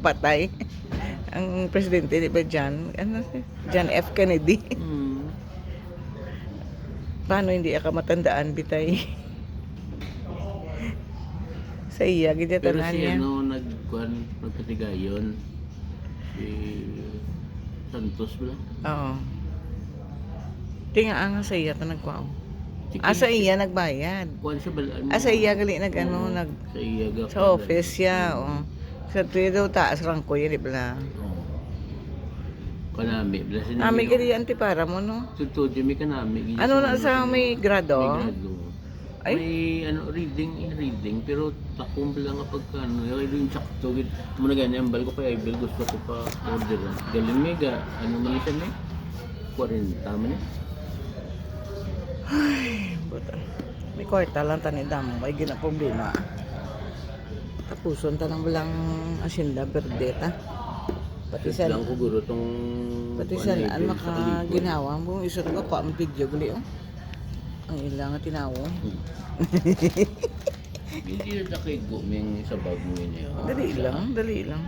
Patay. Ang presidente, di ba, John F. Kennedy. Paano hindi ka matandaan, bitay? Sa iya, gidya Pero tanan si niya. nagkatigayon. Si Santos ba? Oo. Tinga nga sa iya ka nagkwao. Sa iya nagbayad. Kuan siya balaan. Sa iya gali nag Sa iya sa office siya, oh. Sa tuyo daw taas rangko yun, di ba? Kanami, blessing Nami gali antipara mo, no? Tuto, Jimmy kanami. Ano na sa may grado? May grado. Ay. May reading, pero takom lang kapag ano, yung sakto, muna ganyan, bal ko pa, Ibel, gusto ko pa order. Galing mega, ano man siya may? 40 man eh. Ay, buta. May kwarta lang tanidam, may gina problema. Tapuson tanang walang asyenda berde ta. Pati sa Lang ko guro tong pati sa an maka ginawa mo iso ko pa ang video gali oh. Ang ilang tinawo. Hindi na kay go ming sa bag mo niya. Dali lang, dali lang.